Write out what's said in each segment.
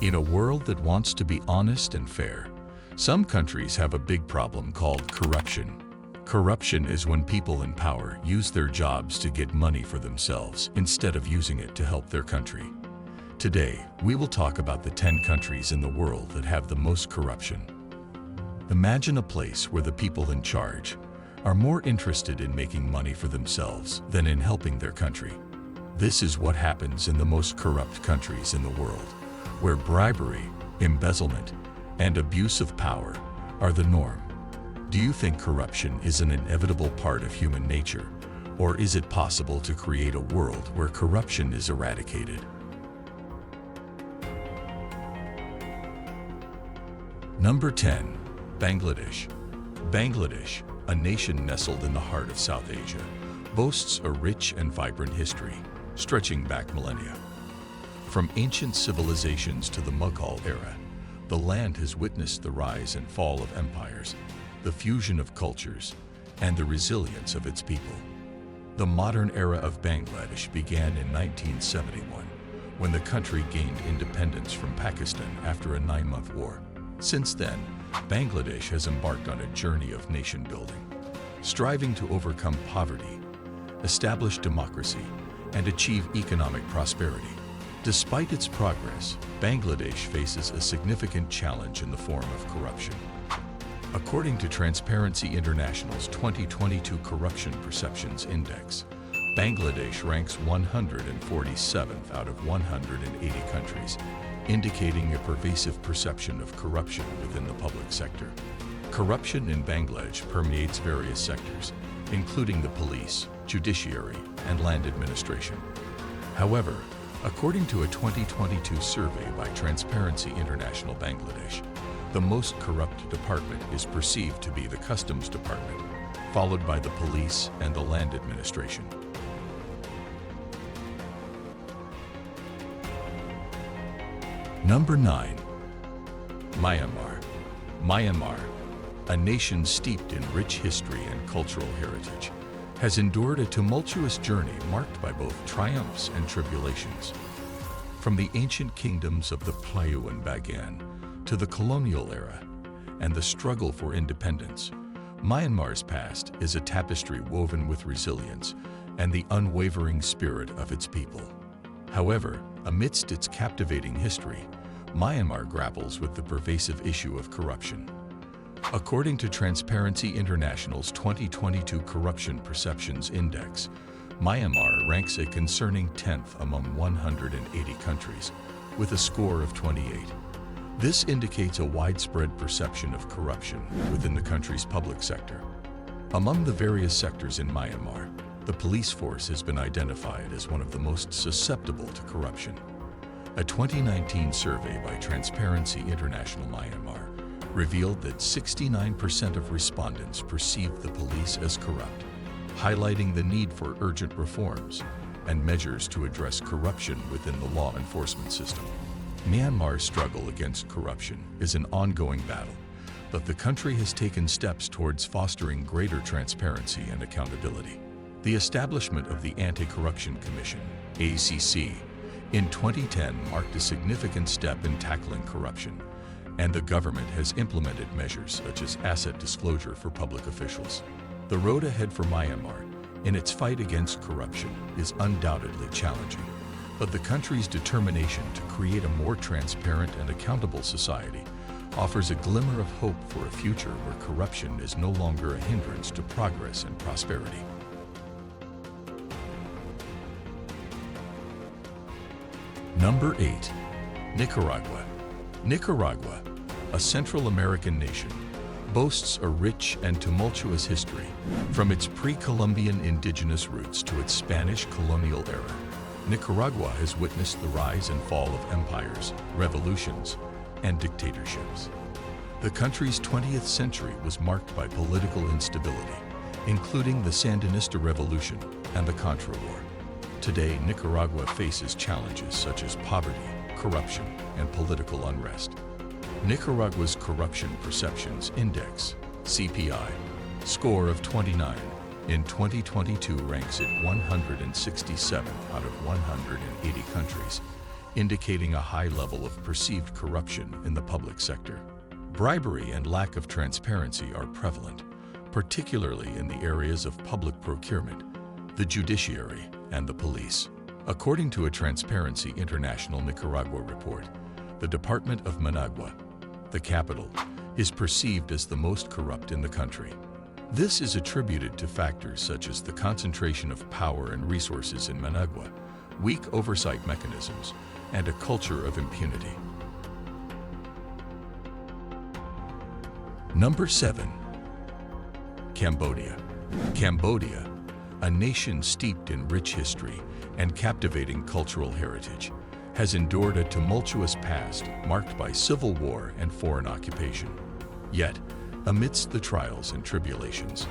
In a world that wants to be honest and fair, some countries have a big problem called corruption. Corruption is when people in power use their jobs to get money for themselves instead of using it to help their country. Today, we will talk about the 10 countries in the world that have the most corruption. Imagine a place where the people in charge are more interested in making money for themselves than in helping their country. This is what happens in the most corrupt countries in the world, where bribery, embezzlement, and abuse of power are the norm. Do you think corruption is an inevitable part of human nature, or is it possible to create a world where corruption is eradicated? Number 10. Bangladesh. Bangladesh, a nation nestled in the heart of South Asia, boasts a rich and vibrant history, stretching back millennia. From ancient civilizations to the Mughal era, the land has witnessed the rise and fall of empires, the fusion of cultures, and the resilience of its people. The modern era of Bangladesh began in 1971, when the country gained independence from Pakistan after a 9-month war. Since then, Bangladesh has embarked on a journey of nation building, striving to overcome poverty, establish democracy, and achieve economic prosperity. Despite its progress, Bangladesh faces a significant challenge in the form of corruption. According to Transparency International's 2022 Corruption Perceptions Index, Bangladesh ranks 147th out of 180 countries, indicating a pervasive perception of corruption within the public sector. Corruption in Bangladesh permeates various sectors, including the police, judiciary, and land administration. However, according to a 2022 survey by Transparency International Bangladesh, the most corrupt department is perceived to be the Customs Department, followed by the police and the land administration. Number 9. Myanmar. Myanmar, a nation steeped in rich history and cultural heritage, has endured a tumultuous journey marked by both triumphs and tribulations. From the ancient kingdoms of the Playu and Bagan to the colonial era and the struggle for independence, Myanmar's past is a tapestry woven with resilience and the unwavering spirit of its people. However, amidst its captivating history, Myanmar grapples with the pervasive issue of corruption. According to Transparency International's 2022 Corruption Perceptions Index, Myanmar ranks a concerning 10th among 180 countries, with a score of 28. This indicates a widespread perception of corruption within the country's public sector. Among the various sectors in Myanmar, the police force has been identified as one of the most susceptible to corruption. A 2019 survey by Transparency International Myanmar revealed that 69% of respondents perceived the police as corrupt, highlighting the need for urgent reforms and measures to address corruption within the law enforcement system. Myanmar's struggle against corruption is an ongoing battle, but the country has taken steps towards fostering greater transparency and accountability. The establishment of the Anti-Corruption Commission, ACC, in 2010 marked a significant step in tackling corruption, and the government has implemented measures such as asset disclosure for public officials. The road ahead for Myanmar in its fight against corruption is undoubtedly challenging, but the country's determination to create a more transparent and accountable society offers a glimmer of hope for a future where corruption is no longer a hindrance to progress and prosperity. Number 8. Nicaragua. Nicaragua, a Central American nation, boasts a rich and tumultuous history, from its pre-Columbian indigenous roots to its Spanish colonial era. Nicaragua has witnessed the rise and fall of empires, revolutions, and dictatorships. The country's 20th century was marked by political instability, including the Sandinista Revolution and the Contra War. Today, Nicaragua faces challenges such as poverty, corruption, and political unrest. Nicaragua's Corruption Perceptions Index, CPI, score of 29 in 2022 ranks it 167th out of 180 countries, indicating a high level of perceived corruption in the public sector. Bribery and lack of transparency are prevalent, particularly in the areas of public procurement, the judiciary, and the police. According to a Transparency International Nicaragua report, the Department of Managua, the capital, is perceived as the most corrupt in the country. This is attributed to factors such as the concentration of power and resources in Managua, weak oversight mechanisms, and a culture of impunity. Number 7. Cambodia. Cambodia, a nation steeped in rich history and captivating cultural heritage, has endured a tumultuous past marked by civil war and foreign occupation. Yet, amidst the trials and tribulations,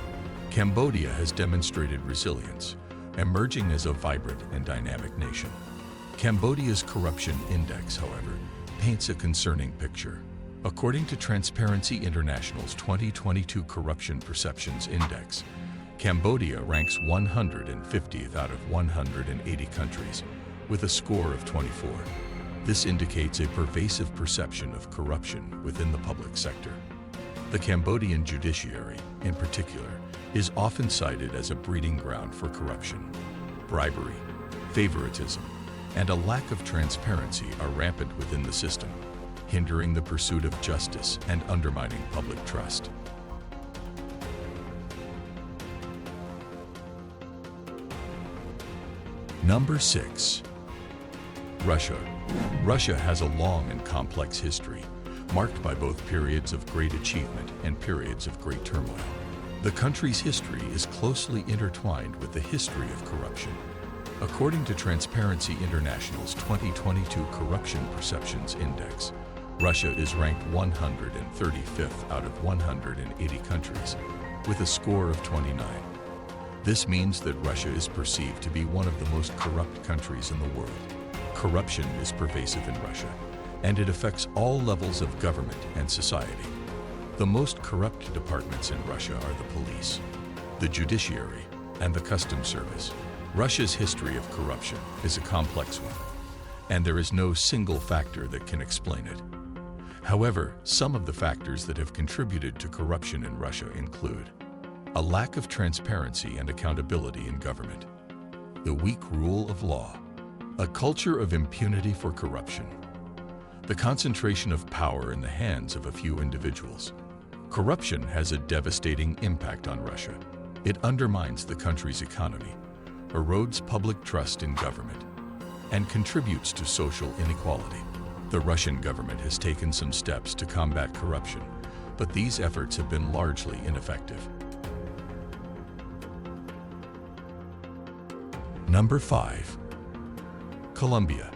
Cambodia has demonstrated resilience, emerging as a vibrant and dynamic nation. Cambodia's corruption index, however, paints a concerning picture. According to Transparency International's 2022 Corruption Perceptions Index, Cambodia ranks 150th out of 180 countries, with a score of 24. This indicates a pervasive perception of corruption within the public sector. The Cambodian judiciary, in particular, is often cited as a breeding ground for corruption. Bribery, favoritism, and a lack of transparency are rampant within the system, hindering the pursuit of justice and undermining public trust. Number 6. Russia. Russia has a long and complex history, marked by both periods of great achievement and periods of great turmoil. The country's history is closely intertwined with the history of corruption. According to Transparency International's 2022 Corruption Perceptions Index, Russia is ranked 135th out of 180 countries, with a score of 29. This means that Russia is perceived to be one of the most corrupt countries in the world. Corruption is pervasive in Russia, and it affects all levels of government and society. The most corrupt departments in Russia are the police, the judiciary, and the customs service. Russia's history of corruption is a complex one, and there is no single factor that can explain it. However, some of the factors that have contributed to corruption in Russia include a lack of transparency and accountability in government, the weak rule of law, a culture of impunity for corruption, the concentration of power in the hands of a few individuals. Corruption has a devastating impact on Russia. It undermines the country's economy, erodes public trust in government, and contributes to social inequality. The Russian government has taken some steps to combat corruption, but these efforts have been largely ineffective. Number 5. Colombia.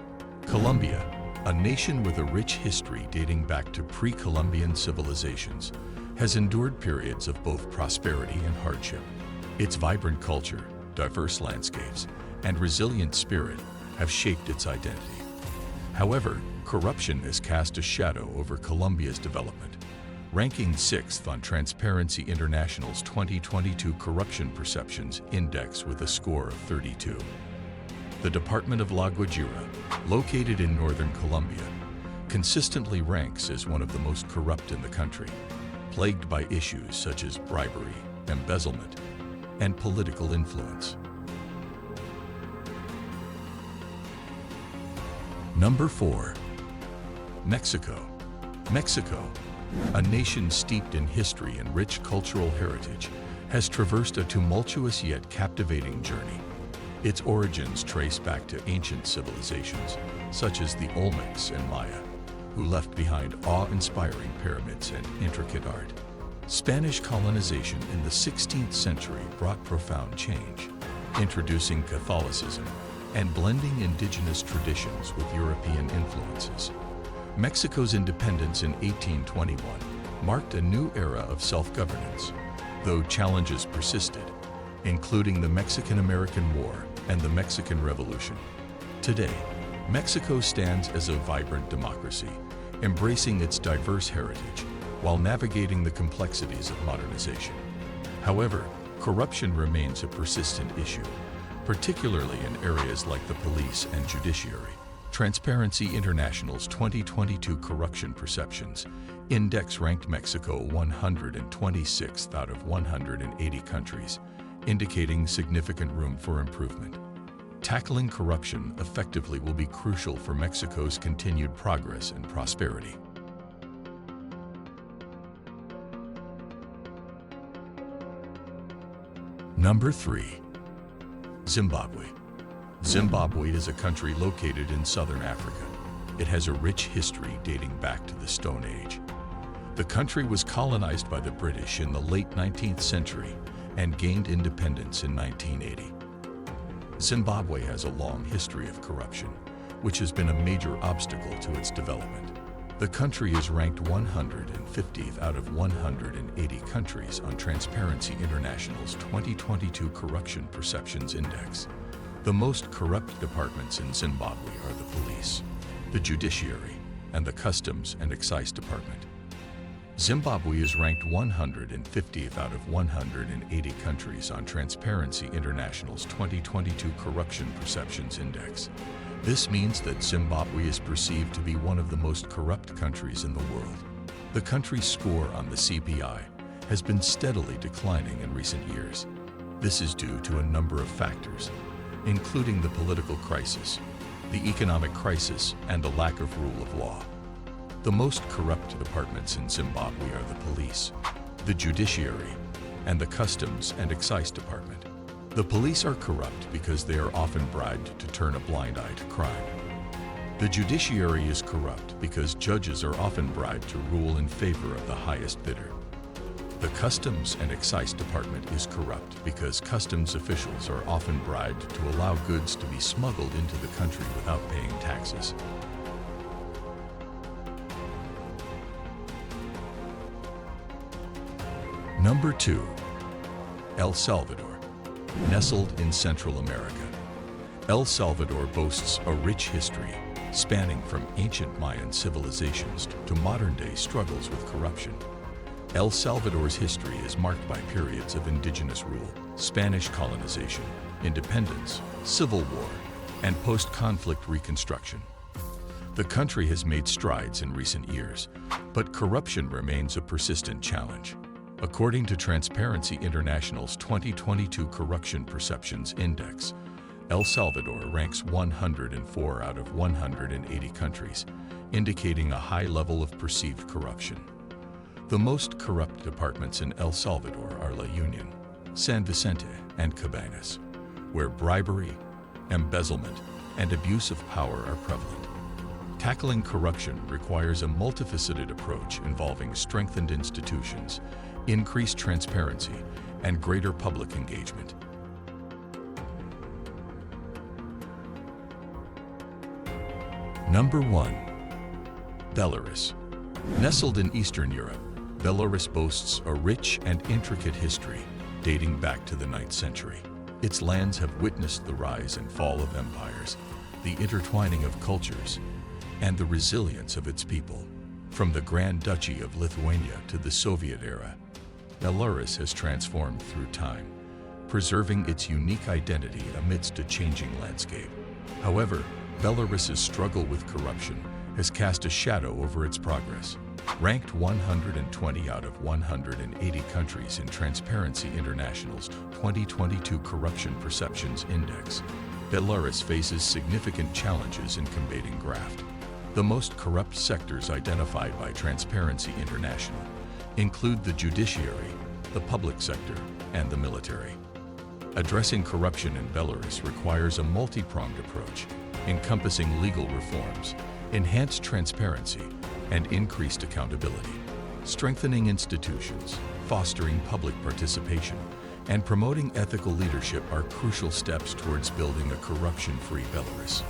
Colombia, a nation with a rich history dating back to pre-Columbian civilizations, has endured periods of both prosperity and hardship. Its vibrant culture, diverse landscapes, and resilient spirit have shaped its identity. However, corruption has cast a shadow over Colombia's development, ranking 6th on Transparency International's 2022 Corruption Perceptions Index with a score of 32. The Department of La Guajira, located in northern Colombia, consistently ranks as one of the most corrupt in the country, plagued by issues such as bribery, embezzlement, and political influence. Number 4. Mexico. Mexico, a nation steeped in history and rich cultural heritage, has traversed a tumultuous yet captivating journey. Its origins trace back to ancient civilizations, such as the Olmecs and Maya, who left behind awe-inspiring pyramids and intricate art. Spanish colonization in the 16th century brought profound change, introducing Catholicism and blending indigenous traditions with European influences. Mexico's independence in 1821 marked a new era of self-governance, though challenges persisted, including the Mexican-American War and the Mexican Revolution. Today, Mexico stands as a vibrant democracy, embracing its diverse heritage while navigating the complexities of modernization. However, corruption remains a persistent issue, particularly in areas like the police and judiciary. Transparency International's 2022 Corruption Perceptions Index ranked Mexico 126th out of 180 countries, indicating significant room for improvement. Tackling corruption effectively will be crucial for Mexico's continued progress and prosperity. Number 3. Zimbabwe. Zimbabwe is a country located in southern Africa. It has a rich history dating back to the Stone Age. The country was colonized by the British in the late 19th century and gained independence in 1980. Zimbabwe has a long history of corruption, which has been a major obstacle to its development. The country is ranked 150th out of 180 countries on Transparency International's 2022 Corruption Perceptions Index. The most corrupt departments in Zimbabwe are the police, the judiciary, and the Customs and Excise Department. Zimbabwe is ranked 150th out of 180 countries on Transparency International's 2022 Corruption Perceptions Index. This means that Zimbabwe is perceived to be one of the most corrupt countries in the world. The country's score on the CPI has been steadily declining in recent years. This is due to a number of factors, including the political crisis, the economic crisis, and the lack of rule of law. The most corrupt departments in Zimbabwe are the police, the judiciary, and the Customs and Excise Department. The police are corrupt because they are often bribed to turn a blind eye to crime. The judiciary is corrupt because judges are often bribed to rule in favor of the highest bidder. The Customs and Excise Department is corrupt because customs officials are often bribed to allow goods to be smuggled into the country without paying taxes. Number 2. El Salvador. Nestled in Central America, El Salvador boasts a rich history spanning from ancient Mayan civilizations to modern-day struggles with corruption. El Salvador's history is marked by periods of indigenous rule, Spanish colonization, independence, civil war, and post-conflict reconstruction. The country has made strides in recent years, but corruption remains a persistent challenge. According to Transparency International's 2022 Corruption Perceptions Index, El Salvador ranks 104 out of 180 countries, indicating a high level of perceived corruption. The most corrupt departments in El Salvador are La Union, San Vicente, and Cabanas, where bribery, embezzlement, and abuse of power are prevalent. Tackling corruption requires a multifaceted approach involving strengthened institutions, increased transparency, and greater public engagement. Number 1. Belarus. Nestled in Eastern Europe, Belarus boasts a rich and intricate history dating back to the 9th century. Its lands have witnessed the rise and fall of empires, the intertwining of cultures, and the resilience of its people. From the Grand Duchy of Lithuania to the Soviet era, Belarus has transformed through time, preserving its unique identity amidst a changing landscape. However, Belarus's struggle with corruption has cast a shadow over its progress. Ranked 120 out of 180 countries in Transparency International's 2022 Corruption Perceptions Index, Belarus faces significant challenges in combating graft. The most corrupt sectors identified by Transparency International include the judiciary, the public sector, and the military. Addressing corruption in Belarus requires a multi-pronged approach, encompassing legal reforms, enhanced transparency, and increased accountability. Strengthening institutions, fostering public participation, and promoting ethical leadership are crucial steps towards building a corruption-free Belarus.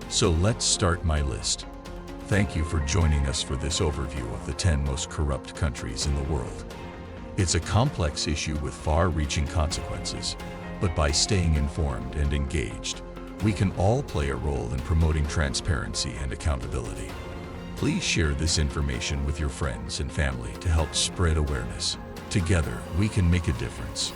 So let's start my list. Thank you for joining us for this overview of the 10 most corrupt countries in the world. It's a complex issue with far-reaching consequences, but by staying informed and engaged, we can all play a role in promoting transparency and accountability. Please share this information with your friends and family to help spread awareness. Together, we can make a difference.